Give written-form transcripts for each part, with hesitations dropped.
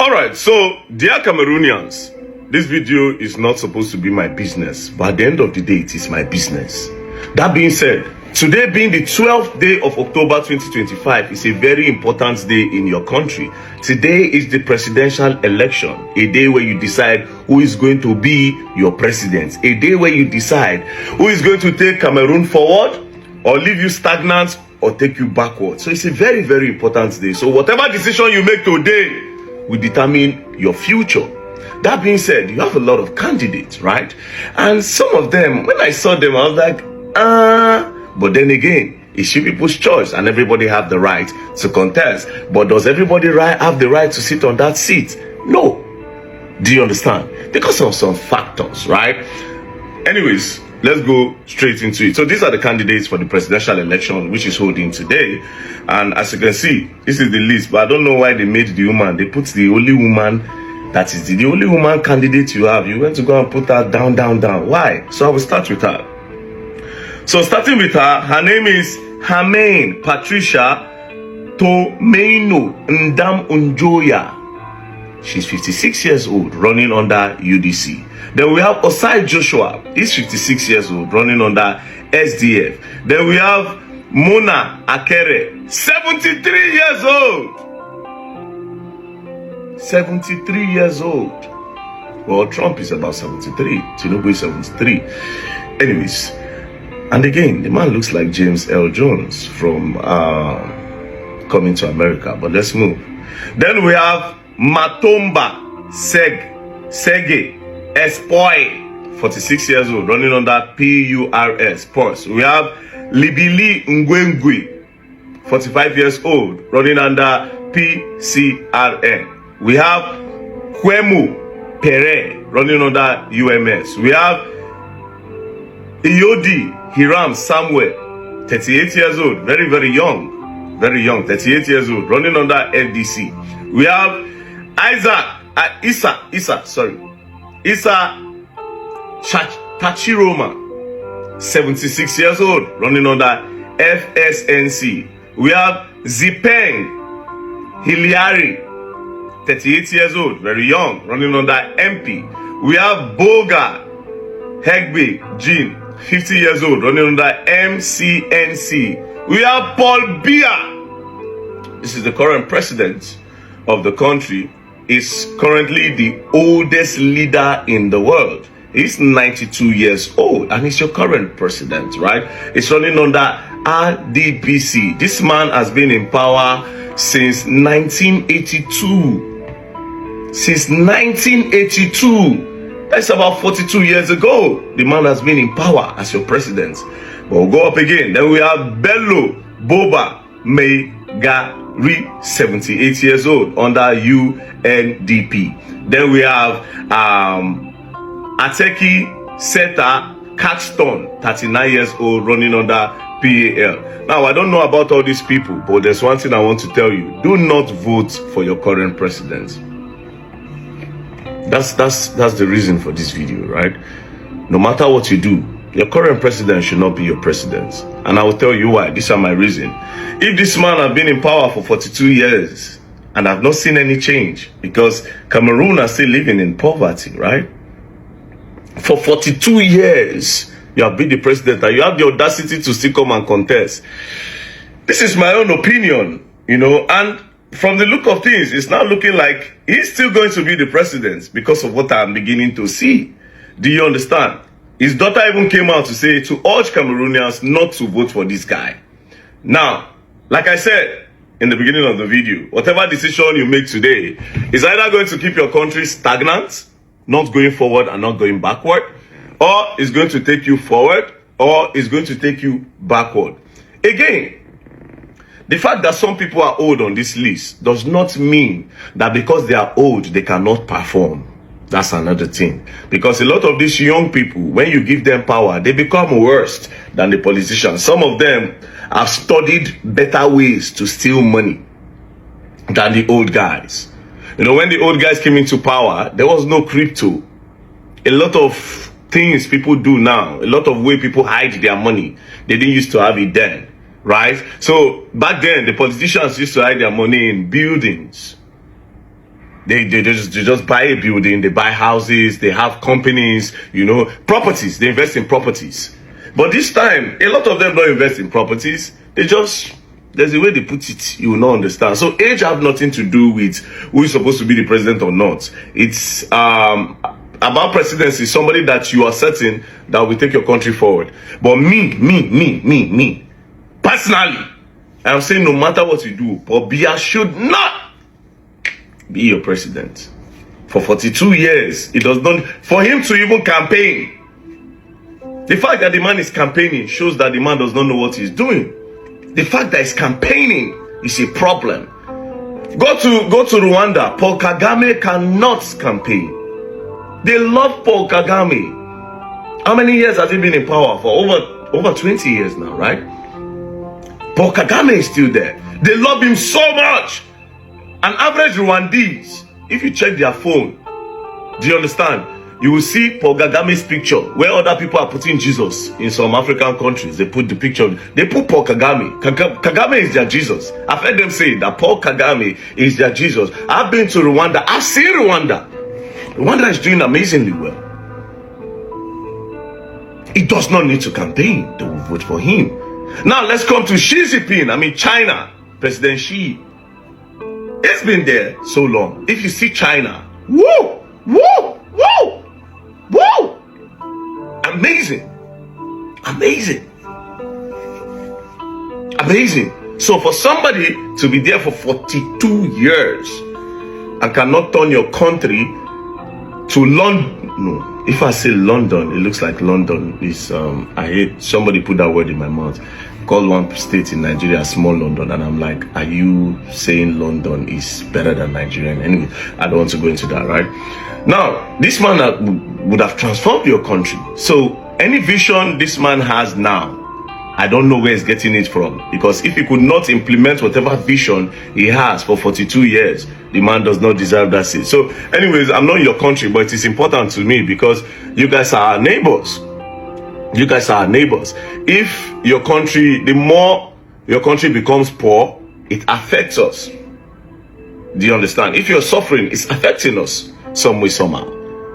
All right, so dear Cameroonians, this video is not supposed to be my business, but at the end of the day, it is my business. That being said, today being the 12th day of October 2025 is a very important day in your country. Today is the presidential election, a day where you decide who is going to be your president, a day where you decide who is going to take Cameroon forward or leave you stagnant or take you backward. So it's a very, very important day. So whatever decision you make today will determine your future. That being said, you have a lot of candidates, right? And some of them, when I saw them, I was like, but then again, it's you people's choice and everybody have the right to contest. But does everybody have the right to sit on that seat? No. Do you understand? Because of some factors, right? Anyways, let's go straight into it. So these are the candidates for the presidential election, which is holding today. And as you can see, this is the list, but I don't know why they made the woman. They put the only woman, that is the only woman candidate you have. You went to go and put her down. Why? So I will start with her. So starting with her name is Hamain Patricia Tomeino Ndam Unjoya. She's 56 years old, running under UDC. Then we have Osai Joshua. He's 56 years old, running under SDF. Then we have Mona Akere, 73 years old. 73 years old. Well, Trump is about 73. Tinubu is 73. Anyways, and again, the man looks like James L. Jones from Coming to America. But let's move. Then we have Matomba Sege Espoy, 46 years old, running under PURS. We have Libili Ngwengwe, 45 years old, running under PCRN. We have Kwemu Pere, running under UMS. We have Iyodi Hiram Samuel, 38 years old, very young, 38 years old, running under FDC. We have Isa Tachiroma, 76 years old, running under FSNC. We have Zipeng Hiliari, 38 years old, very young, running under MP. We have Boga Hegbe Jean, 50 years old, running under MCNC. We have Paul Biya. This is the current president of the country. Is currently the oldest leader in the world. He's 92 years old and he's your current president, right? He's running under RDPC. This man has been in power since 1982. Since 1982. That's about 42 years ago. The man has been in power as your president. We'll go up again. Then we have Bello Boba Megari, 78 years old, under UNDP. Then we have Ateki Seta Caxton, 39 years old, running under PAL. Now, I don't know about all these people, but there's one thing I want to tell you. Do not vote for your current president. That's the reason for this video, right? No matter what you do, your current president should not be your president. And I will tell you why. These are my reason. If this man has been in power for 42 years and I've not seen any change, because Cameroon are still living in poverty, right? For 42 years, you have been the president and you have the audacity to still come and contest. This is my own opinion, you know, and from the look of things, it's now looking like he's still going to be the president because of what I'm beginning to see. Do you understand? His daughter even came out to say to urge Cameroonians not to vote for this guy. Now, like I said in the beginning of the video, whatever decision you make today is either going to keep your country stagnant, not going forward and not going backward, or it's going to take you forward, or it's going to take you backward. Again, the fact that some people are old on this list does not mean that because they are old, they cannot perform. That's another thing. Because a lot of these young people, when you give them power, they become worse than the politicians. Some of them have studied better ways to steal money than the old guys. You know, when the old guys came into power, there was no crypto. A lot of things people do now, a lot of way people hide their money, they didn't used to have it then, right? So back then, the politicians used to hide their money in buildings. They just buy a building, they buy houses, they have companies, you know, properties. They invest in properties. But this time, a lot of them don't invest in properties. They just, there's a way they put it, you will not understand. So age have nothing to do with who is supposed to be the president or not. It's about presidency, somebody that you are certain that will take your country forward. But me, personally, I'm saying no matter what you do, Paul Biya should not be your president. For 42 years, it does not, for him to even campaign. The fact that the man is campaigning shows that the man does not know what he's doing. The fact that he's campaigning is a problem. Go to Rwanda. Paul Kagame cannot campaign. They love Paul Kagame. How many years has he been in power? For over 20 years now, right? Paul Kagame is still there. They love him so much. An average Rwandese, if you check their phone, do you understand? You will see Paul Kagame's picture where other people are putting Jesus in some African countries. They put the picture, they put Paul Kagame. Kagame is their Jesus. I've heard them say that Paul Kagame is their Jesus. I've been to Rwanda. I've seen Rwanda. Rwanda is doing amazingly well. He does not need to campaign. They will vote for him. Now let's come to Xi Jinping. I mean China. President Xi. It's been there so long. If you see China, woo! Amazing. So for somebody to be there for 42 years and cannot turn your country to London, no, if I say London, it looks like London is, I hate, somebody put that word in my mouth, called one state in Nigeria small London, and I'm like, are you saying London is better than Nigeria? Anyway, I don't want to go into that, right? Now, this man would have transformed your country. So any vision this man has now, I don't know where he's getting it from, because if he could not implement whatever vision he has for 42 years, the man does not deserve that seat. So anyways, I'm not in your country, but it is important to me because you guys are our neighbors. You guys are our neighbors. If your country, the more your country becomes poor, it affects us. Do you understand? If you're suffering, it's affecting us some way, somehow.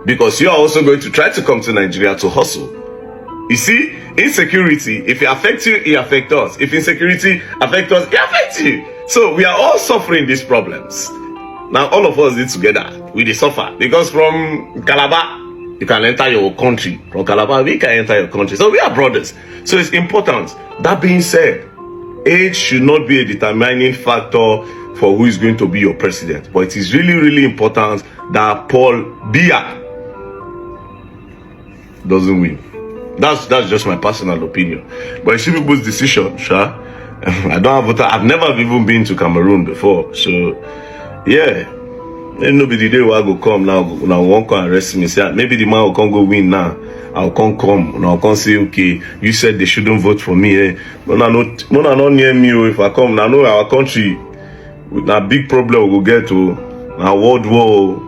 Because you are also going to try to come to Nigeria to hustle. You see, insecurity, if it affects you, it affects us. If insecurity affects us, it affects you. So we are all suffering these problems. Now all of us did together, we suffer. Because from Calabar, you can enter your country. From Calabar, we can enter your country. So we are brothers. So it's important. That being said, age should not be a determining factor for who is going to be your president. But it is really important that Paul Biya doesn't win. That's just my personal opinion. But it's people's decision, sure. I don't have voter. I've never even been to Cameroon before. So yeah. Then nobody day will go come now won't come arrest me. Say maybe the man will come go win now. I'll come and I'll come say, okay, you said they shouldn't vote for me. Eh? But not near me. If I come, I know our country with a big problem we'll get to a world war.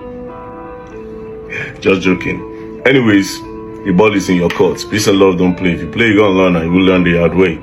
Just joking. Anyways, the ball is in your court. Peace and love, don't play. If you play, you're gonna learn and you will learn the hard way.